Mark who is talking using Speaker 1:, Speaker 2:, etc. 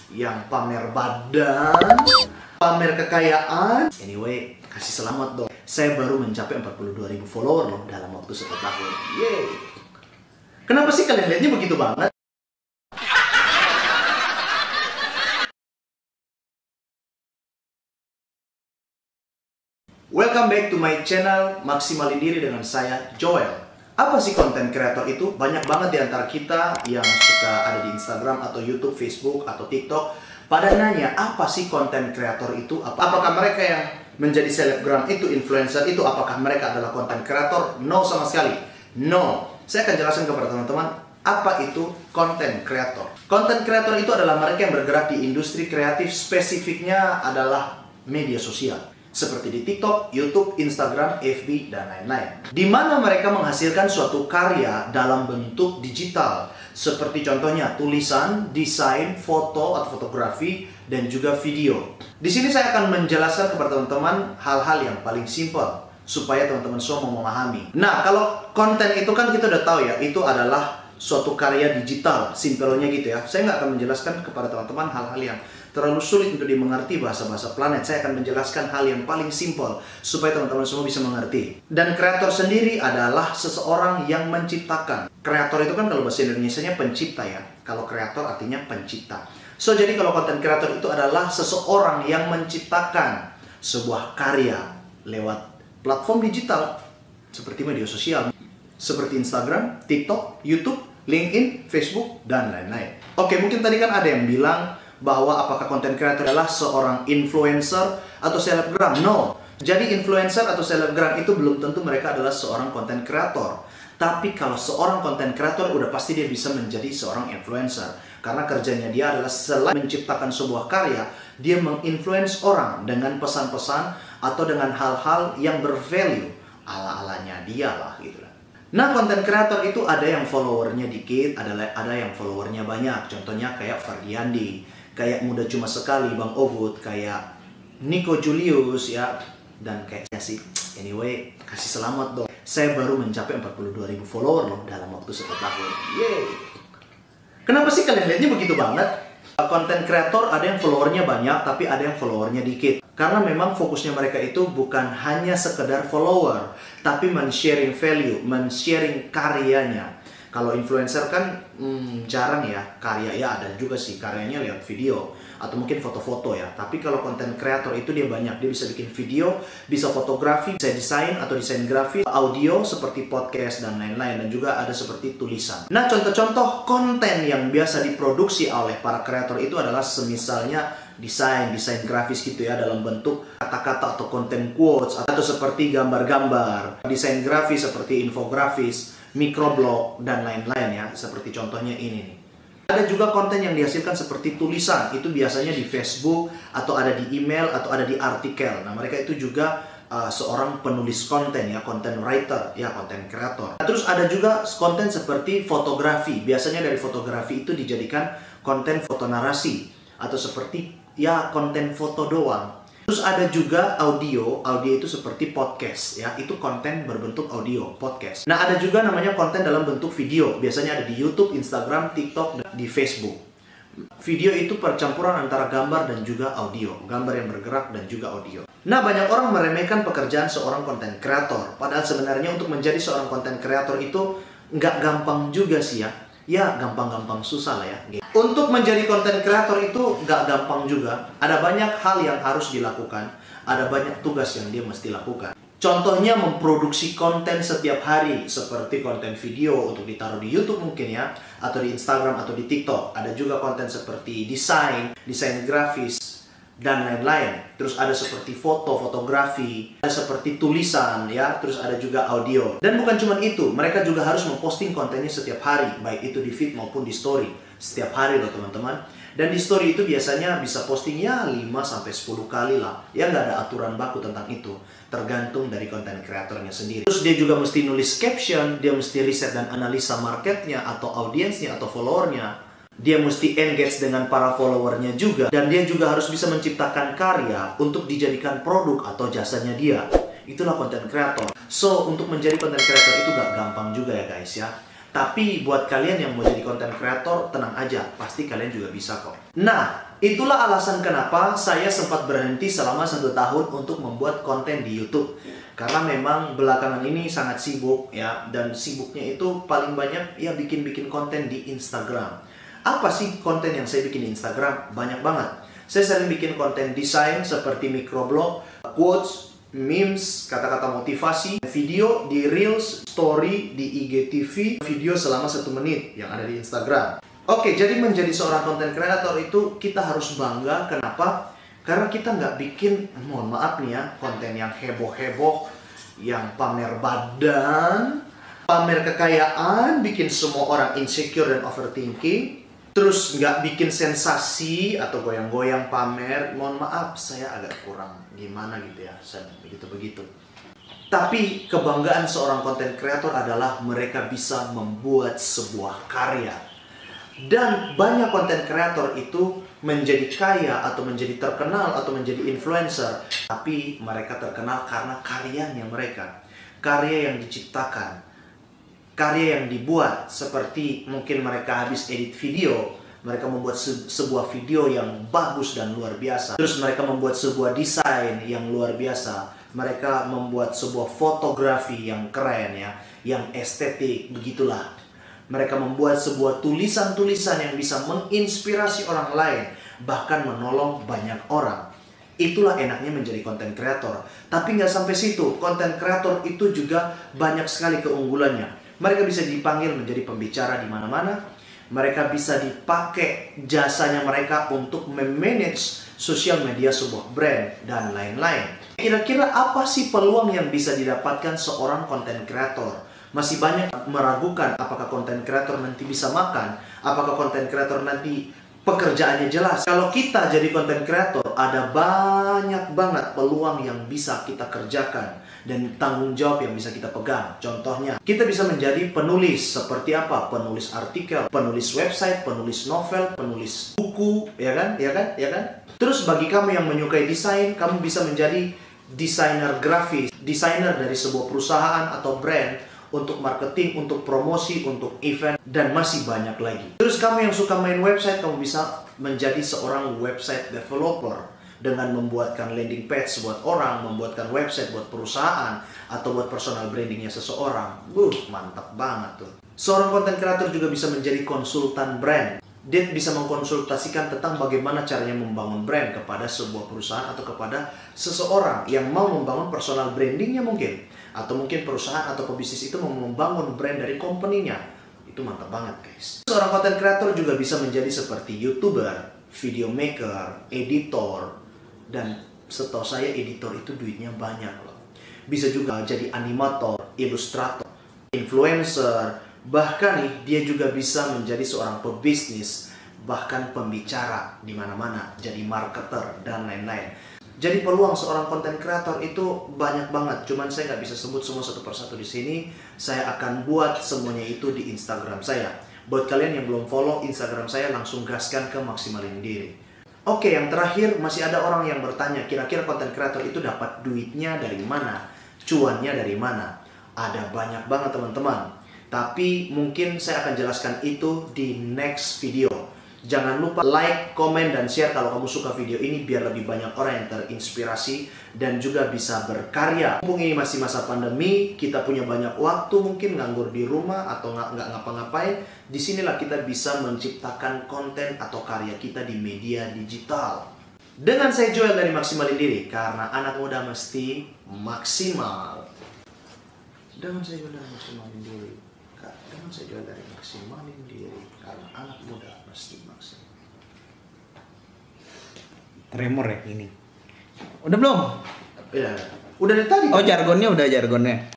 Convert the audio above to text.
Speaker 1: yang pamer badan, pamer kekayaan. Anyway, kasih selamat dong. Saya baru mencapai 42.000 follower loh dalam waktu 1 tahun. Yeay. Kenapa sih kalian lihatnya begitu banget? Welcome back to my channel, Maksimalin Diri dengan saya, Joel. Apa sih konten kreator itu? Banyak banget di antara kita yang suka ada di Instagram atau YouTube, Facebook, atau TikTok pada nanya, apa sih konten kreator itu? Apakah mereka yang menjadi selebgram itu, influencer itu, apakah mereka adalah konten kreator? No, sama sekali. No. Saya akan jelaskan kepada teman-teman apa itu konten kreator. Konten kreator itu adalah mereka yang bergerak di industri kreatif, spesifiknya adalah media sosial. Seperti di TikTok, YouTube, Instagram, FB, dan lain-lain. Di mana mereka menghasilkan suatu karya dalam bentuk digital. Seperti contohnya tulisan, desain, foto atau fotografi, dan juga video. Di sini saya akan menjelaskan kepada teman-teman hal-hal yang paling simpel supaya teman-teman semua memahami. Nah, kalau konten itu kan kita udah tahu ya, itu adalah suatu karya digital, simpelnya gitu ya. Saya nggak akan menjelaskan kepada teman-teman hal-hal yang terlalu sulit untuk dimengerti bahasa-bahasa planet. Saya akan menjelaskan hal yang paling simpel supaya teman-teman semua bisa mengerti. Dan kreator sendiri adalah seseorang yang menciptakan. Kreator itu kan kalau bahasa Indonesianya pencipta ya. Kalau kreator artinya pencipta. So, jadi kalau konten kreator itu adalah seseorang yang menciptakan sebuah karya lewat platform digital seperti media sosial, seperti Instagram, TikTok, YouTube, LinkedIn, Facebook, dan lain-lain. Oke, mungkin tadi kan ada yang bilang bahwa apakah konten kreator adalah seorang influencer atau selebgram? No. Jadi influencer atau selebgram itu belum tentu mereka adalah seorang konten kreator. Tapi kalau seorang konten kreator udah pasti dia bisa menjadi seorang influencer. Karena kerjanya dia adalah selain menciptakan sebuah karya, dia menginfluence orang dengan pesan-pesan atau dengan hal-hal yang bervalue. Ala-alanya dia lah gitu. Nah, konten kreator itu ada yang followernya dikit, ada yang followernya banyak. Contohnya kayak Ferdiandi, kayak Muda Cuma Sekali, Bang Obud, kayak Nico Julius ya, dan kayaknya sih. Anyway, kasih selamat dong. Saya baru mencapai 42.000 follower loh dalam waktu 1 tahun. Yeay. Kenapa sih kalian lihatnya begitu banget? Konten kreator ada yang followernya banyak, tapi ada yang followernya dikit. Karena memang fokusnya mereka itu bukan hanya sekedar follower, tapi men-sharing value, men-sharing karyanya. Kalau influencer kan jarang ya, karya ya ada juga sih, karyanya lihat video atau mungkin foto-foto ya. Tapi kalau konten kreator itu dia banyak, dia bisa bikin video, bisa fotografi, bisa desain atau desain grafis, audio seperti podcast dan lain-lain, dan juga ada seperti tulisan. Nah, contoh-contoh konten yang biasa diproduksi oleh para kreator itu adalah semisalnya desain grafis gitu ya, dalam bentuk kata-kata atau konten quotes, atau seperti gambar-gambar, desain grafis seperti infografis, microblog, dan lain-lain ya, seperti contohnya ini nih. Ada juga konten yang dihasilkan seperti tulisan, itu biasanya di Facebook, atau ada di email, atau ada di artikel. Nah, mereka itu juga seorang penulis konten ya, content writer ya, konten kreator. Nah, terus ada juga konten seperti fotografi, biasanya dari fotografi itu dijadikan konten foto narasi, atau seperti ya konten foto doang. Terus ada juga audio itu seperti podcast ya, itu konten berbentuk audio, podcast. Nah, ada juga namanya konten dalam bentuk video, biasanya ada di YouTube, Instagram, TikTok, dan di Facebook. Video itu percampuran antara gambar dan juga audio, gambar yang bergerak dan juga audio. Nah, banyak orang meremehkan pekerjaan seorang konten kreator, padahal sebenarnya untuk menjadi seorang konten kreator itu nggak gampang juga sih ya. Ya, gampang-gampang susah lah ya. Untuk menjadi konten kreator itu nggak gampang juga. Ada banyak hal yang harus dilakukan. Ada banyak tugas yang dia mesti lakukan. Contohnya memproduksi konten setiap hari. Seperti konten video untuk ditaruh di YouTube mungkin ya. Atau di Instagram atau di TikTok. Ada juga konten seperti desain grafis, dan lain-lain. Terus ada seperti foto, fotografi, ada seperti tulisan ya, terus ada juga audio. Dan bukan cuma itu, mereka juga harus memposting kontennya setiap hari, baik itu di feed maupun di story. Setiap hari loh teman-teman. Dan di story itu biasanya bisa postingnya 5-10 kali lah. Ya, nggak ada aturan baku tentang itu. Tergantung dari konten kreatornya sendiri. Terus dia juga mesti nulis caption, dia mesti riset dan analisa marketnya, atau audiensnya, atau followernya. Dia mesti engage dengan para followernya juga. Dan dia juga harus bisa menciptakan karya untuk dijadikan produk atau jasanya dia. Itulah konten kreator. So, untuk menjadi konten kreator itu gak gampang juga ya guys ya. Tapi buat kalian yang mau jadi content creator, tenang aja, pasti kalian juga bisa kok. Nah, itulah alasan kenapa saya sempat berhenti selama 1 tahun untuk membuat konten di YouTube. Karena memang belakangan ini sangat sibuk ya, dan sibuknya itu paling banyak ya bikin-bikin konten di Instagram. Apa sih konten yang saya bikin di Instagram? Banyak banget. Saya sering bikin konten desain seperti microblog, quotes, memes, kata-kata motivasi, video di Reels, story di IGTV, video selama 1 menit yang ada di Instagram. Oke, jadi menjadi seorang content creator itu kita harus bangga. Kenapa? Karena kita nggak bikin, mohon maaf nih ya, konten yang heboh-heboh, yang pamer badan, pamer kekayaan, bikin semua orang insecure dan overthinking. Terus nggak bikin sensasi atau goyang-goyang pamer. Mohon maaf, saya agak kurang gimana gitu ya, saya begitu-begitu. Tapi kebanggaan seorang content creator adalah mereka bisa membuat sebuah karya. Dan banyak content creator itu menjadi kaya atau menjadi terkenal atau menjadi influencer, tapi mereka terkenal karena karyanya mereka. Karya yang diciptakan, karya yang dibuat, seperti mungkin mereka habis edit video, mereka membuat sebuah video yang bagus dan luar biasa. Terus mereka membuat sebuah desain yang luar biasa. Mereka membuat sebuah fotografi yang keren ya, yang estetik, begitulah. Mereka membuat sebuah tulisan-tulisan yang bisa menginspirasi orang lain, bahkan menolong banyak orang. Itulah enaknya menjadi content creator. Tapi nggak sampai situ, content creator itu juga banyak sekali keunggulannya. Mereka bisa dipanggil menjadi pembicara di mana-mana. Mereka bisa dipakai jasanya mereka untuk memanage sosial media sebuah brand dan lain-lain. Kira-kira apa sih peluang yang bisa didapatkan seorang content creator? Masih banyak meragukan apakah content creator nanti bisa makan, apakah content creator nanti pekerjaannya jelas. Kalau kita jadi content creator, ada banyak banget peluang yang bisa kita kerjakan dan tanggung jawab yang bisa kita pegang. Contohnya, kita bisa menjadi penulis. Seperti apa? Penulis artikel, penulis website, penulis novel, penulis buku, ya kan? Ya kan? Ya kan? Terus bagi kamu yang menyukai desain, kamu bisa menjadi desainer grafis, desainer dari sebuah perusahaan atau brand, untuk marketing, untuk promosi, untuk event, dan masih banyak lagi. Terus kamu yang suka main website, kamu bisa menjadi seorang website developer dengan membuatkan landing page buat orang, membuatkan website buat perusahaan, atau buat personal brandingnya seseorang. Mantap banget tuh. Seorang content creator juga bisa menjadi konsultan brand. Dia bisa mengkonsultasikan tentang bagaimana caranya membangun brand kepada sebuah perusahaan atau kepada seseorang yang mau membangun personal brandingnya mungkin. Atau mungkin perusahaan atau pebisnis itu mau membangun brand dari company-nya. Itu mantap banget guys. Seorang content creator juga bisa menjadi seperti YouTuber, video maker, editor. Dan setahu saya editor itu duitnya banyak loh. Bisa juga jadi animator, ilustrator, influencer. Bahkan nih, dia juga bisa menjadi seorang pebisnis, bahkan pembicara di mana-mana, jadi marketer dan lain-lain. Jadi peluang seorang content creator itu banyak banget. Cuman saya nggak bisa sebut semua satu persatu di sini. Saya akan buat semuanya itu di Instagram saya. Buat kalian yang belum follow Instagram saya, langsung gaskan ke Maksimalin Diri. Oke, yang terakhir masih ada orang yang bertanya, kira-kira content creator itu dapat duitnya dari mana? Cuannya dari mana? Ada banyak banget teman-teman. Tapi mungkin saya akan jelaskan itu di next video. Jangan lupa like, komen, dan share kalau kamu suka video ini biar lebih banyak orang yang terinspirasi dan juga bisa berkarya. Mumpung ini masih masa pandemi, kita punya banyak waktu mungkin nganggur di rumah atau nggak ngapa-ngapain. Disinilah kita bisa menciptakan konten atau karya kita di media digital. Dengan saya Joel dari Maksimalin Diri, karena anak muda mesti maksimal. Dengan saya Joel dari Maksimalin Diri. Dengan saya Joel dari Maksimalin Diri, karena anak muda mesti maksimal.
Speaker 2: Tremor ya ini. Udah belum?
Speaker 1: Ya, udah dari tadi.
Speaker 2: Oh, jargonnya udah jargonnya.